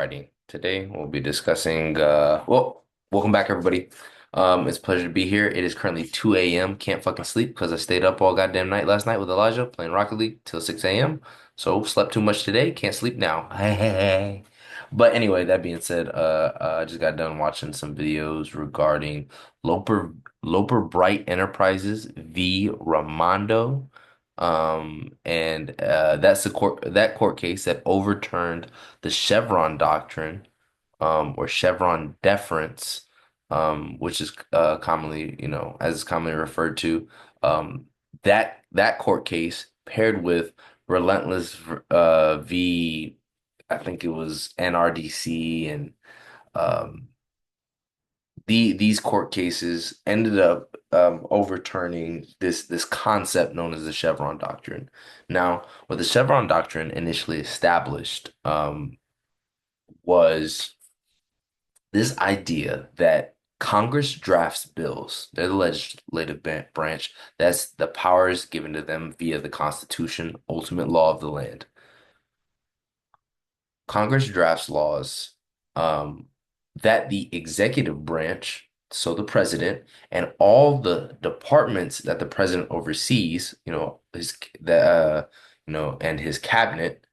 Alrighty, today we'll be discussing, welcome back everybody. It's a pleasure to be here. It is currently 2 a.m. Can't fucking sleep because I stayed up all goddamn night last night with Elijah playing Rocket League till 6 a.m. So slept too much today, can't sleep now. Hey, hey, hey. But anyway, that being said, I just got done watching some videos regarding Loper Loper Bright Enterprises v. Raimondo. And that's that court case that overturned the Chevron doctrine, or Chevron deference, which is commonly, as it's commonly referred to, that court case paired with Relentless v. I think it was NRDC, and um, these court cases ended up overturning this concept known as the Chevron doctrine. Now, what the Chevron doctrine initially established was this idea that Congress drafts bills. They're the legislative branch. That's the powers given to them via the Constitution, ultimate law of the land. Congress drafts laws um, that the executive branch, so the president, and all the departments that the president oversees, and his cabinet,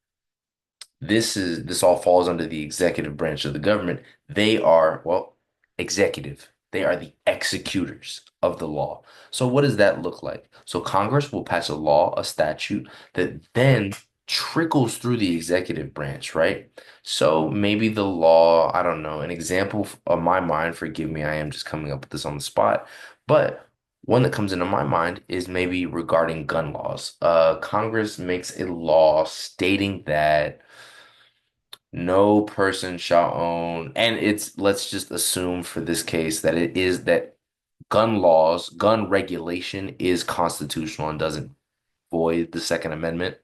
this all falls under the executive branch of the government. They are, well, executive. They are the executors of the law. So what does that look like? So Congress will pass a law, a statute that then trickles through the executive branch, right? So maybe the law, I don't know, an example of my mind, forgive me, I am just coming up with this on the spot, but one that comes into my mind is maybe regarding gun laws. Congress makes a law stating that no person shall own, and let's just assume for this case that it is that gun laws, gun regulation is constitutional and doesn't void the Second Amendment.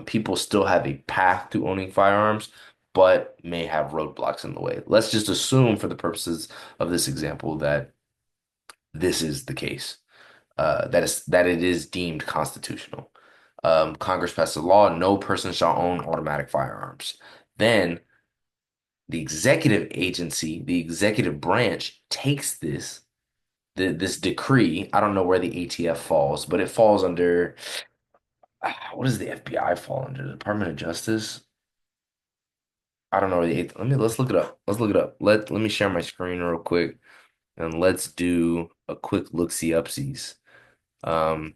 People still have a path to owning firearms, but may have roadblocks in the way. Let's just assume for the purposes of this example that this is the case, that it is deemed constitutional. Congress passed a law, no person shall own automatic firearms. Then the executive agency, the executive branch takes this decree. I don't know where the ATF falls, but it falls under, what does the FBI fall under? The Department of Justice? I don't know where the let's look it up. Let's look it up. Let me share my screen real quick and let's do a quick look-see upsies. Um,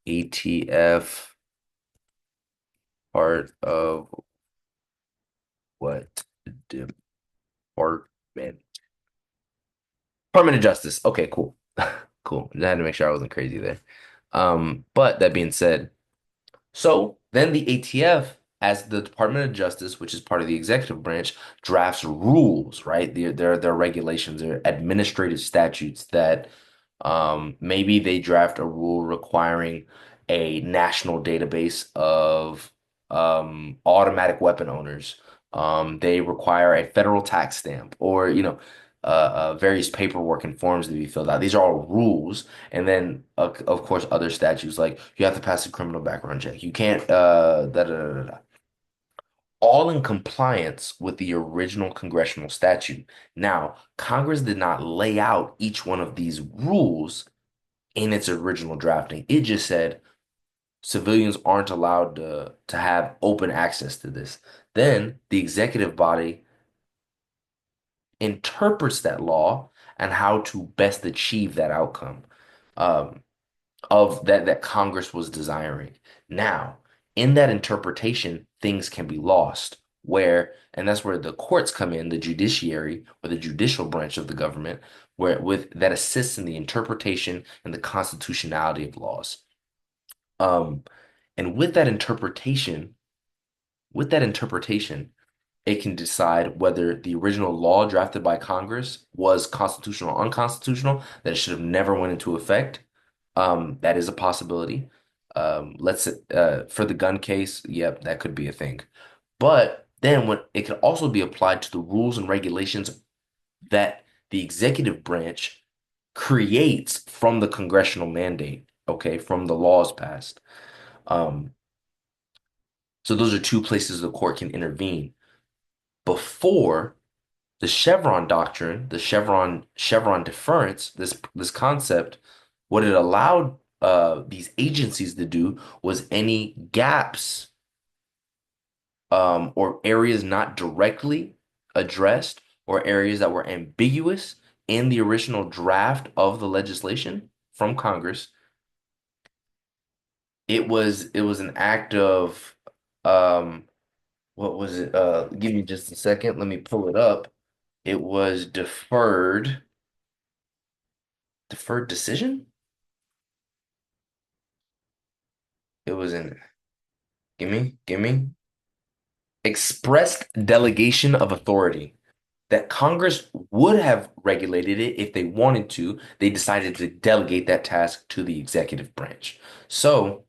ATF, part of what department? Department of Justice. Okay, cool. Cool. I had to make sure I wasn't crazy there. But that being said, so then the ATF, as the Department of Justice, which is part of the executive branch, drafts rules, right? Their regulations, their administrative statutes that maybe they draft a rule requiring a national database of automatic weapon owners. They require a federal tax stamp, or various paperwork and forms to be filled out. These are all rules, and then of course other statutes like you have to pass a criminal background check. You can't da, da, da, da, da. All in compliance with the original congressional statute. Now, Congress did not lay out each one of these rules in its original drafting. It just said civilians aren't allowed to have open access to this. Then the executive body interprets that law and how to best achieve that outcome, um, of that Congress was desiring. Now, in that interpretation, things can be lost. And that's where the courts come in, the judiciary or the judicial branch of the government, where with that assists in the interpretation and the constitutionality of laws. Um, and with that interpretation, it can decide whether the original law drafted by Congress was constitutional or unconstitutional, that it should have never went into effect. That is a possibility. Let's For the gun case, yep, that could be a thing. But then when it can also be applied to the rules and regulations that the executive branch creates from the congressional mandate, okay, from the laws passed. Um, So those are two places the court can intervene. Before the Chevron doctrine, the Chevron deference, this concept, what it allowed these agencies to do was any gaps or areas not directly addressed or areas that were ambiguous in the original draft of the legislation from Congress. It was an act of um what was it? Give me just a second. Let me pull it up. It was deferred decision. It was an give me expressed delegation of authority that Congress would have regulated it if they wanted to. They decided to delegate that task to the executive branch. So,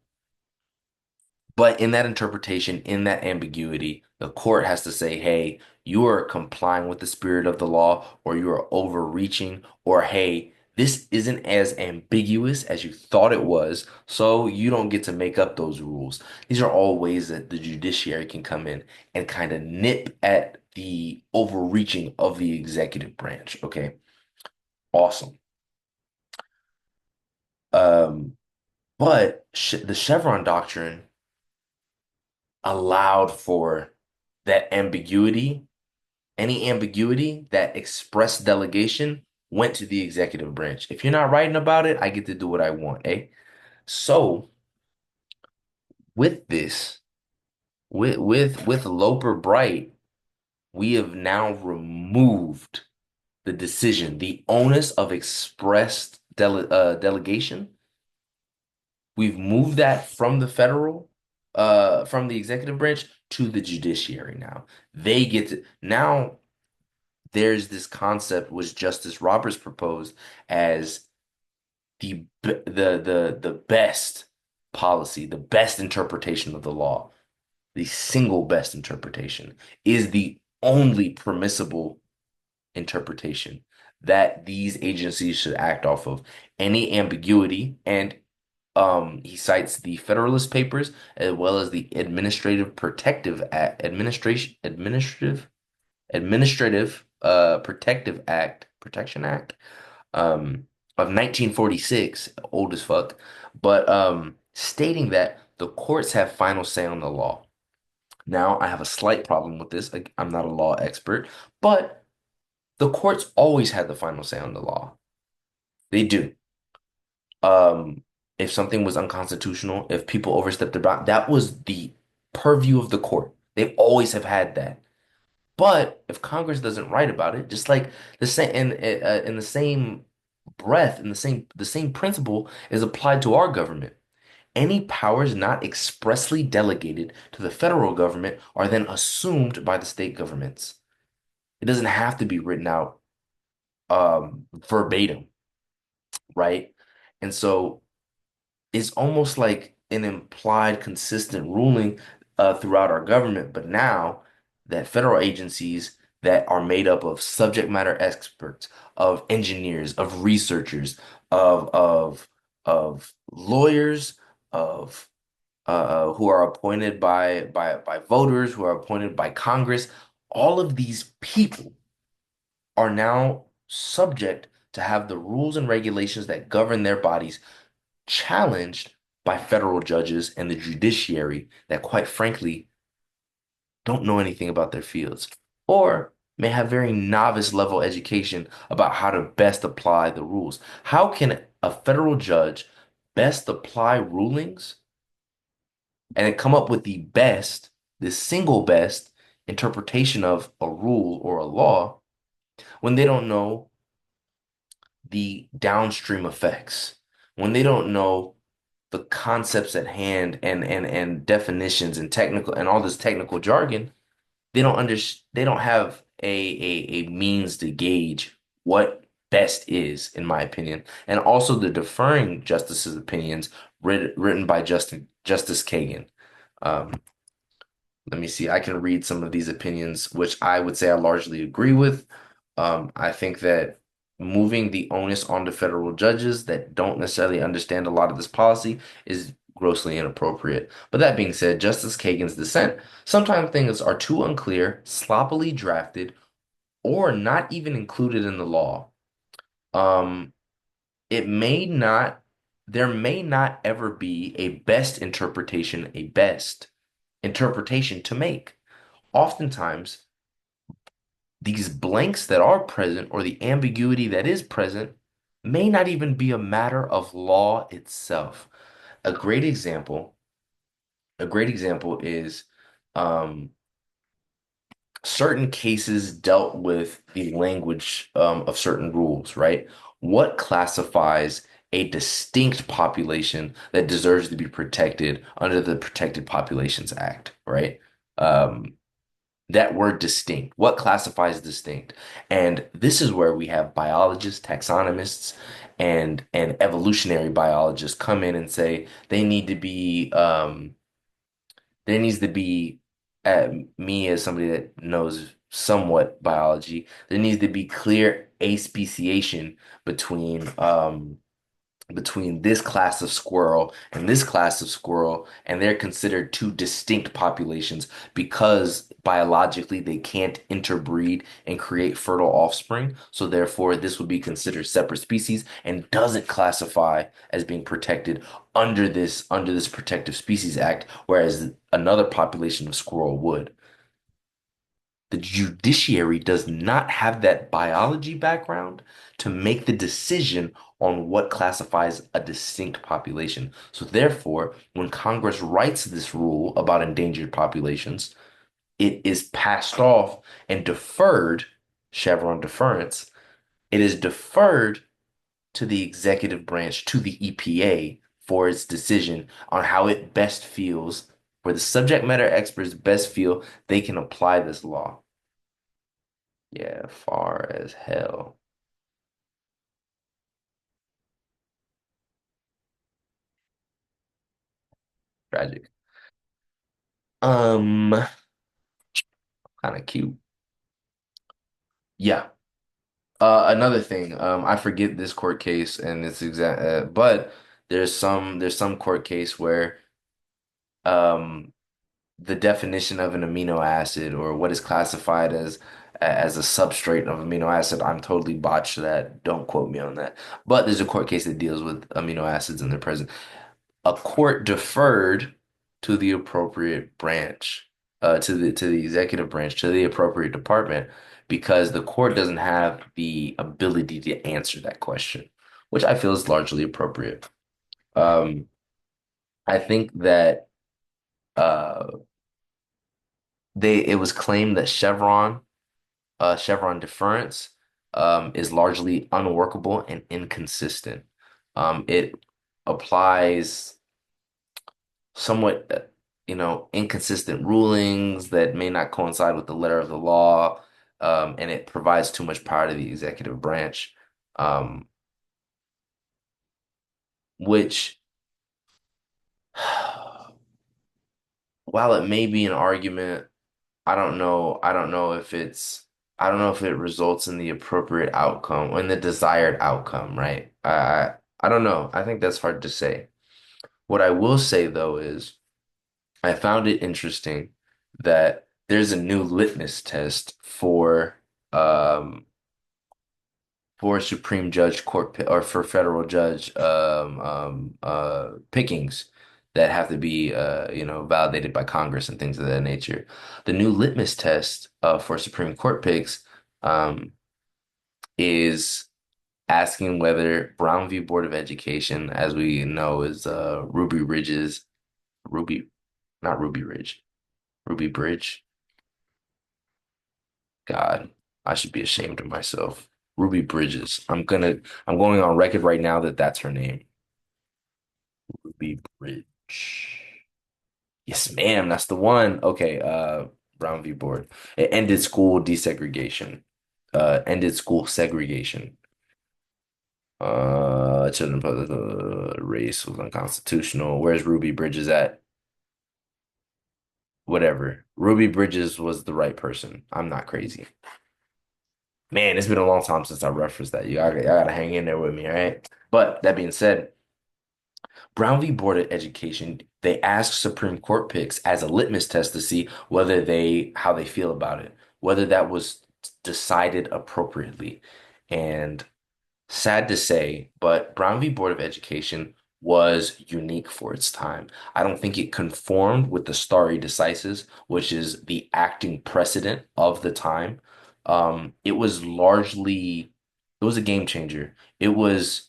but in that interpretation, in that ambiguity, the court has to say, hey, you are complying with the spirit of the law, or you are overreaching, or hey, this isn't as ambiguous as you thought it was, so you don't get to make up those rules. These are all ways that the judiciary can come in and kind of nip at the overreaching of the executive branch. Okay, awesome. Um, but the Chevron doctrine allowed for that ambiguity. Any ambiguity that express delegation went to the executive branch. If you're not writing about it, I get to do what I want, eh? So with this, with Loper Bright, we have now removed the decision, the onus of expressed delegation. We've moved that from the from the executive branch to the judiciary now. They get to now there's this concept which Justice Roberts proposed as the best policy, the best interpretation of the law, the single best interpretation is the only permissible interpretation that these agencies should act off of. Any ambiguity, and he cites the Federalist Papers as well as the Administrative Protective Act, Administrative Protective Act, Protection Act, of 1946, old as fuck, but stating that the courts have final say on the law. Now, I have a slight problem with this. Like, I'm not a law expert, but the courts always had the final say on the law. They do. Um, if something was unconstitutional, if people overstepped their bound, that was the purview of the court. They always have had that. But if Congress doesn't write about it, just like the same in the same breath, in the same principle is applied to our government. Any powers not expressly delegated to the federal government are then assumed by the state governments. It doesn't have to be written out verbatim, right? And so it's almost like an implied consistent ruling throughout our government. But now that federal agencies that are made up of subject matter experts, of engineers, of researchers, of lawyers, of who are appointed by voters, who are appointed by Congress, all of these people are now subject to have the rules and regulations that govern their bodies challenged by federal judges and the judiciary that, quite frankly, don't know anything about their fields or may have very novice level education about how to best apply the rules. How can a federal judge best apply rulings and then come up with the single best interpretation of a rule or a law when they don't know the downstream effects, when they don't know the concepts at hand and definitions and technical and all this technical jargon, they don't have a means to gauge what best is, in my opinion. And also the deferring justices' opinions written by Justice Kagan. Um, let me see. I can read some of these opinions, which I would say I largely agree with. I think that moving the onus onto federal judges that don't necessarily understand a lot of this policy is grossly inappropriate. But that being said, Justice Kagan's dissent, sometimes things are too unclear, sloppily drafted, or not even included in the law. Um, it may not, there may not ever be a best interpretation to make. Oftentimes, these blanks that are present or the ambiguity that is present may not even be a matter of law itself. A great example, a great example is um, certain cases dealt with the language of certain rules, right? What classifies a distinct population that deserves to be protected under the Protected Populations Act, right? Um, that word distinct. What classifies distinct? And this is where we have biologists, taxonomists, and evolutionary biologists come in and say they need to be there needs to be me as somebody that knows somewhat biology, there needs to be clear aspeciation between between this class of squirrel and this class of squirrel, and they're considered two distinct populations because biologically they can't interbreed and create fertile offspring. So therefore, this would be considered separate species and doesn't classify as being protected under this Protective Species Act, whereas another population of squirrel would. The judiciary does not have that biology background to make the decision on what classifies a distinct population. So, therefore, when Congress writes this rule about endangered populations, it is passed off and deferred, Chevron deference, it is deferred to the executive branch, to the EPA, for its decision on how it best feels, where the subject matter experts best feel they can apply this law. Yeah, far as hell. Tragic. Um, kind of cute. Yeah. Another thing, I forget this court case and it's exact, but there's some court case where um the definition of an amino acid or what is classified as a substrate of amino acid, I'm totally botched that. Don't quote me on that. But there's a court case that deals with amino acids and their presence. A court deferred to the appropriate branch, to the executive branch, to the appropriate department, because the court doesn't have the ability to answer that question, which I feel is largely appropriate. Um, I think that uh, it was claimed that Chevron deference is largely unworkable and inconsistent. It applies somewhat, inconsistent rulings that may not coincide with the letter of the law, and it provides too much power to the executive branch, um, which, while it may be an argument, I don't know if I don't know if it results in the appropriate outcome or in the desired outcome, right? I don't know. I think that's hard to say. What I will say though is, I found it interesting that there's a new litmus test um for Supreme Judge court or for federal judge pickings that have to be validated by Congress and things of that nature. The new litmus test for Supreme Court picks um is asking whether Brown v. Board of Education, as we know, is Ruby, not Ruby Ridge, Ruby Bridge. God, I should be ashamed of myself. Ruby Bridges. I'm going on record right now that that's her name. Ruby Bridge. Yes, ma'am, that's the one. Okay, Brown v. Board. It ended school desegregation. Ended school segregation. Children public race was unconstitutional. Where's Ruby Bridges at? Whatever. Ruby Bridges was the right person. I'm not crazy. Man, it's been a long time since I referenced that. I gotta hang in there with me, all right? But that being said, Brown v. Board of Education, they asked Supreme Court picks as a litmus test to see whether how they feel about it, whether that was decided appropriately. And sad to say, but Brown v. Board of Education was unique for its time. I don't think it conformed with the stare decisis, which is the acting precedent of the time. It was largely, it was a game changer. It was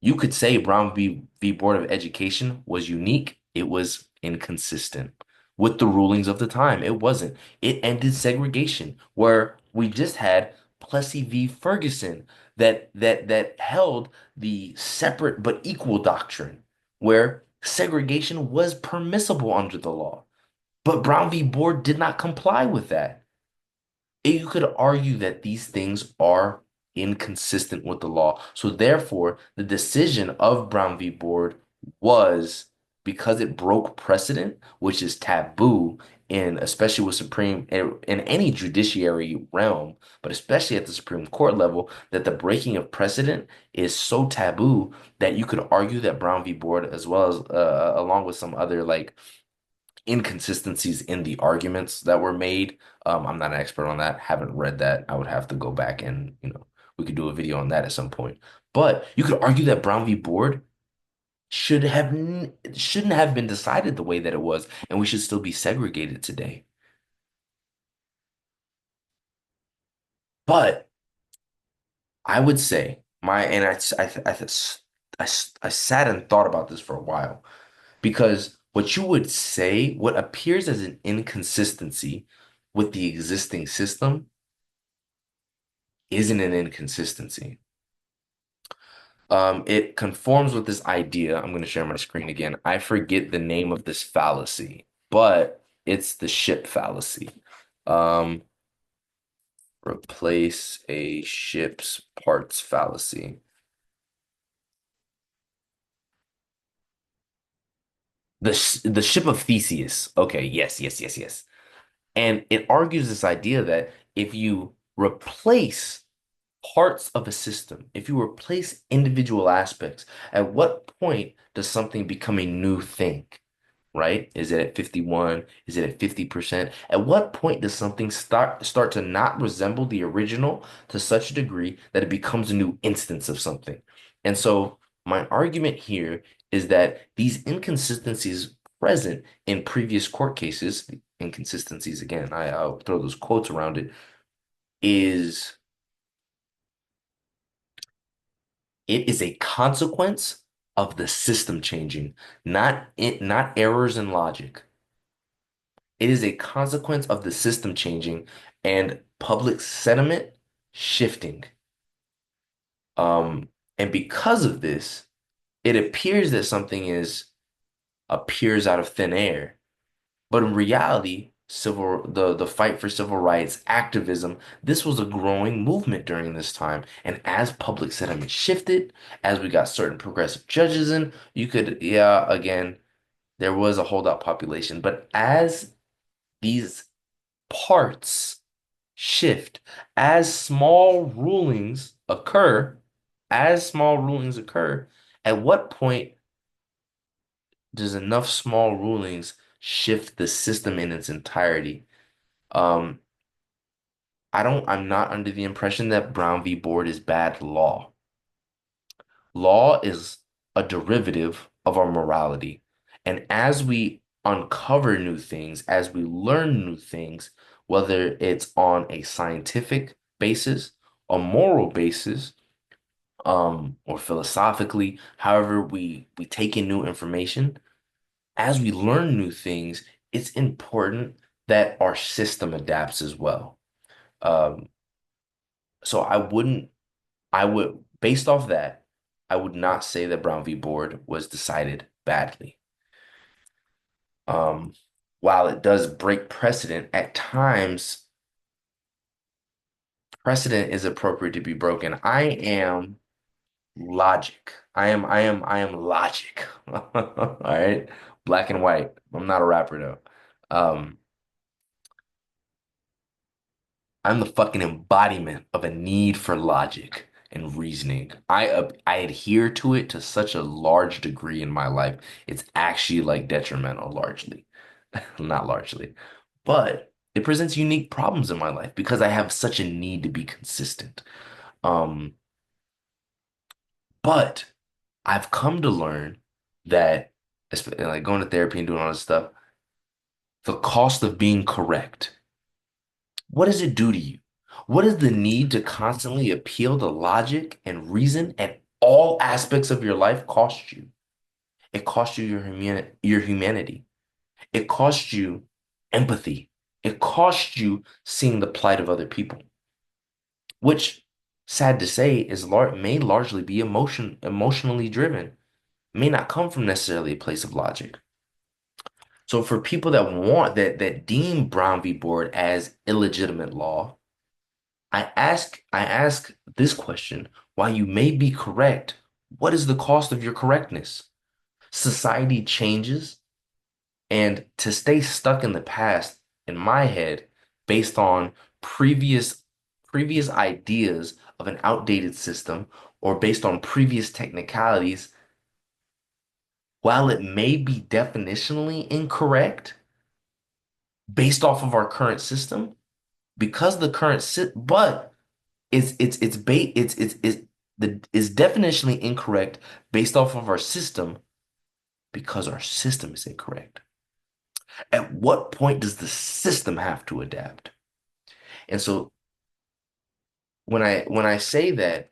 you could say Brown v. Board of Education was unique. It was inconsistent with the rulings of the time. It wasn't. It ended segregation, where we just had Plessy v. Ferguson that held the separate but equal doctrine, where segregation was permissible under the law. But Brown v. Board did not comply with that. You could argue that these things are inconsistent with the law. So therefore, the decision of Brown v. Board was because it broke precedent, which is taboo in especially with Supreme in any judiciary realm, but especially at the Supreme Court level, that the breaking of precedent is so taboo that you could argue that Brown v. Board, as well as along with some other like inconsistencies in the arguments that were made. I'm not an expert on that. Haven't read that. I would have to go back and, we could do a video on that at some point. But you could argue that Brown v. Board shouldn't have been decided the way that it was, and we should still be segregated today. But I would say and I sat and thought about this for a while because what you would say, what appears as an inconsistency with the existing system isn't an inconsistency. It conforms with this idea. I'm going to share my screen again. I forget the name of this fallacy, but it's the ship fallacy. Um, Replace a ship's parts fallacy. The ship of Theseus. Okay, yes, yes, yes, yes. And it argues this idea that if you replace parts of a system, if you replace individual aspects, at what point does something become a new thing? Right? Is it at 51? Is it at 50%? At what point does something start to not resemble the original to such a degree that it becomes a new instance of something? And so my argument here is that these inconsistencies present in previous court cases, inconsistencies again, I'll throw those quotes around it, is it is a consequence of the system changing, not errors in logic. It is a consequence of the system changing and public sentiment shifting. And because of this, it appears that something is appears out of thin air. But in reality, the fight for civil rights, activism, this was a growing movement during this time. And as public sentiment shifted, as we got certain progressive judges in, yeah, again, there was a holdout population. But as these parts shift, as small rulings occur, as small rulings occur, at what point does enough small rulings shift the system in its entirety? Um, I'm not under the impression that Brown v. Board is bad law. Law is a derivative of our morality. And as we uncover new things, as we learn new things, whether it's on a scientific basis, a moral basis, or philosophically, however we take in new information, as we learn new things, it's important that our system adapts as well. Um, so I would, based off that, I would not say that Brown v. Board was decided badly. Um, while it does break precedent, at times precedent is appropriate to be broken. I am logic. I am logic. All right. Black and white. I'm not a rapper though. Um, I'm the fucking embodiment of a need for logic. and reasoning. I adhere to it to such a large degree in my life. It's actually like detrimental largely, not largely, but it presents unique problems in my life because I have such a need to be consistent. Um, but I've come to learn that, like going to therapy and doing all this stuff, the cost of being correct. What does it do to you? What does the need to constantly appeal to logic and reason at all aspects of your life cost you? It costs you your humanity. It costs you empathy. It costs you seeing the plight of other people, which, sad to say, may largely be emotionally driven, may not come from necessarily a place of logic. So for people that deem Brown v. Board as illegitimate law, I ask this question, while you may be correct, what is the cost of your correctness? Society changes, and to stay stuck in the past, in my head, based on previous previous ideas of an outdated system or based on previous technicalities, while it may be definitionally incorrect based off of our current system, because the current but it's definitionally incorrect based off of our system because our system is incorrect. At what point does the system have to adapt? And so when I say that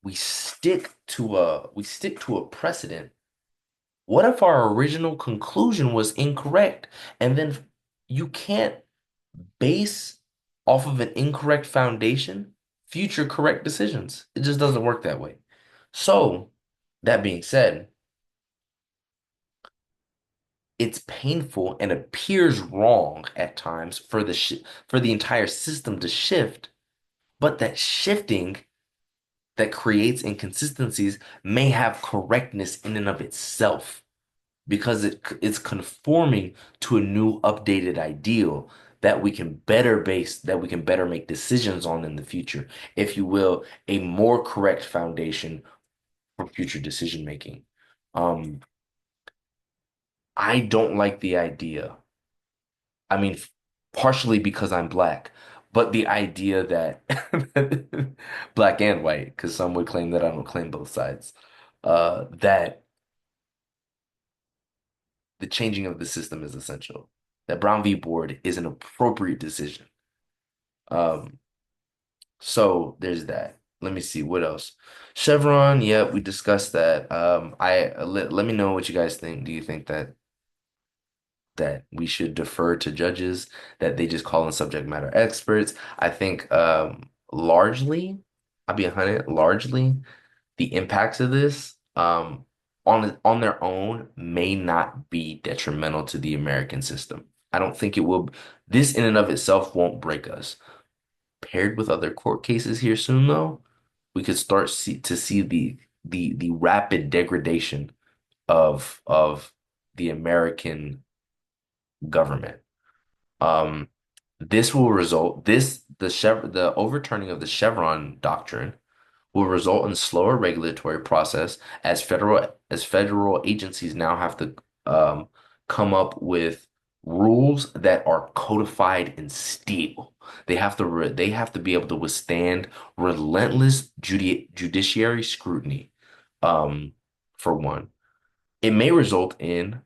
we stick to a precedent, what if our original conclusion was incorrect? And then you can't base off of an incorrect foundation future correct decisions. It just doesn't work that way. So, that being said, it's painful and appears wrong at times for the entire system to shift, but that shifting that creates inconsistencies may have correctness in and of itself because it's conforming to a new updated ideal that we can better make decisions on in the future, if you will, a more correct foundation for future decision making. Um, I don't like the idea. I mean, partially because I'm black, but the idea that black and white, because some would claim that I don't claim both sides, that the changing of the system is essential. That Brown v. Board is an appropriate decision. Um, so there's that. Let me see what else. Chevron, yeah, we discussed that. Let me know what you guys think. Do you think that we should defer to judges, that they just call in subject matter experts? I think largely, I'll be 100, largely the impacts of this on their own may not be detrimental to the American system. I don't think it will. This in and of itself won't break us. Paired with other court cases here soon, though, we could to see the rapid degradation of the American government. Um, this will result this the overturning of the Chevron doctrine will result in slower regulatory process as federal agencies now have to um, come up with rules that are codified in steel. They have to be able to withstand relentless judiciary scrutiny. Um, for one, it may result in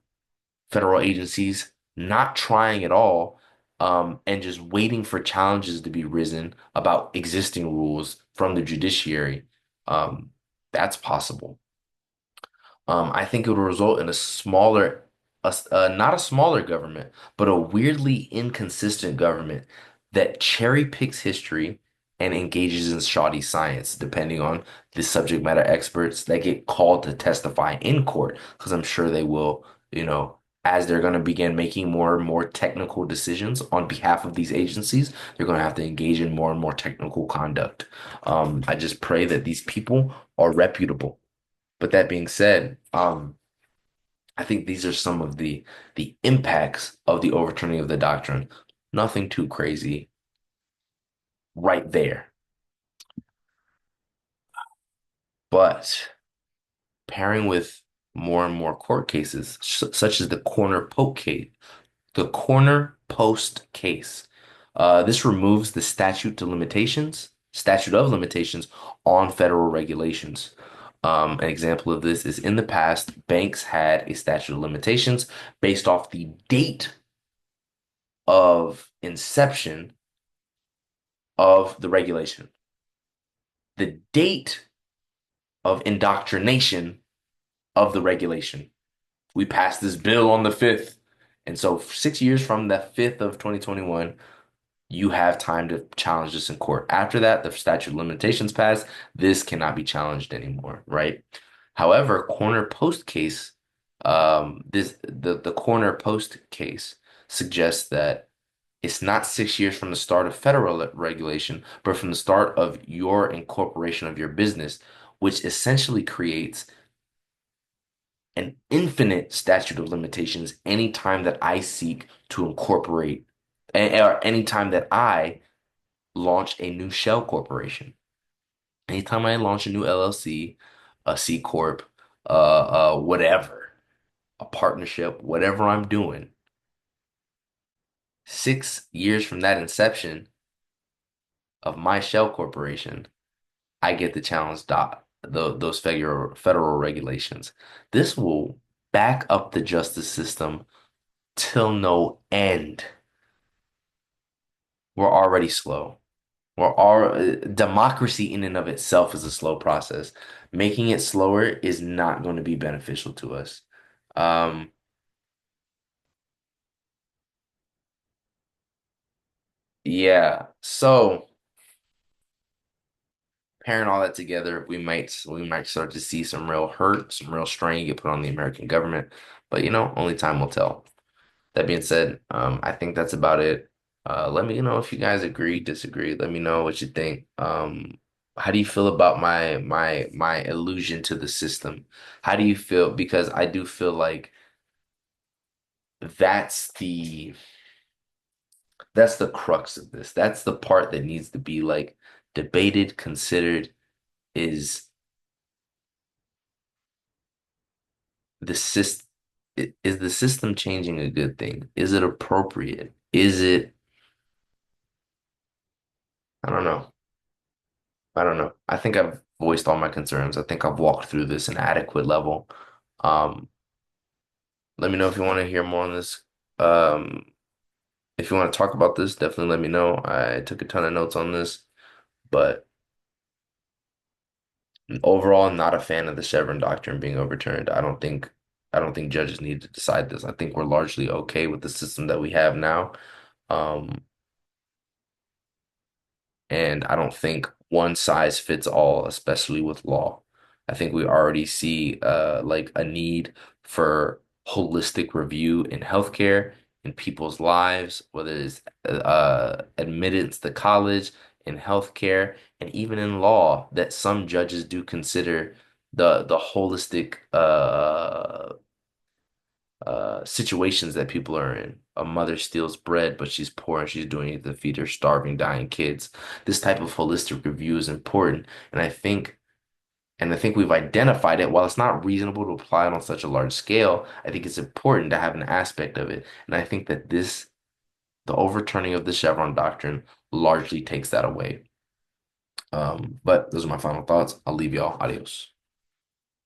federal agencies not trying at all, and just waiting for challenges to be risen about existing rules from the judiciary. Um, that's possible. I think it will result in not a smaller government, but a weirdly inconsistent government that cherry picks history and engages in shoddy science, depending on the subject matter experts that get called to testify in court, because I'm sure they will, as they're going to begin making more and more technical decisions on behalf of these agencies, they're going to have to engage in more and more technical conduct. I just pray that these people are reputable. But that being said, I think these are some of the impacts of the overturning of the doctrine. Nothing too crazy right there. But pairing with more and more court cases, such as the corner post case. This removes the statute of limitations on federal regulations. An example of this is in the past, banks had a statute of limitations based off the date of inception of the regulation, the date of indoctrination of the regulation. We passed this bill on the 5th. And so 6 years from the 5th of 2021, you have time to challenge this in court. After that, the statute of limitations passed. This cannot be challenged anymore, right? However, the corner post case suggests that it's not 6 years from the start of federal regulation, but from the start of your incorporation of your business, which essentially creates an infinite statute of limitations anytime that I seek to incorporate, or anytime that I launch a new shell corporation. Anytime I launch a new LLC, a C corp, whatever, a partnership, whatever I'm doing, 6 years from that inception of my shell corporation, I get to challenge those federal regulations. This will back up the justice system till no end. We're already slow. Democracy in and of itself is a slow process. Making it slower is not going to be beneficial to us. Um, yeah. So pairing all that together, we might start to see some real hurt, some real strain get put on the American government. But only time will tell. That being said, I think that's about it. Let me know if you guys agree, disagree. Let me know what you think. How do you feel about my allusion to the system? How do you feel? Because I do feel like that's the that's the crux of this. That's the part that needs to be like debated, considered. Is the system is the system changing a good thing? Is it appropriate? Is it? I don't know. I don't know. I think I've voiced all my concerns. I think I've walked through this an adequate level. Um, Let me know if you want to hear more on this. Um, if you want to talk about this, definitely let me know. I took a ton of notes on this, but overall, I'm not a fan of the Chevron doctrine being overturned. I don't think judges need to decide this. I think we're largely okay with the system that we have now. Um, And I don't think one size fits all, especially with law. I think we already see like a need for holistic review in healthcare, in people's lives, whether it's admittance to college, in healthcare, and even in law, that some judges do consider the holistic situations that people are in. A mother steals bread, but she's poor and she's doing it to feed her starving, dying kids. This type of holistic review is important, and I think we've identified it. While it's not reasonable to apply it on such a large scale, I think it's important to have an aspect of it, and I think that the overturning of the Chevron doctrine largely takes that away. But those are my final thoughts. I'll leave y'all. Adios.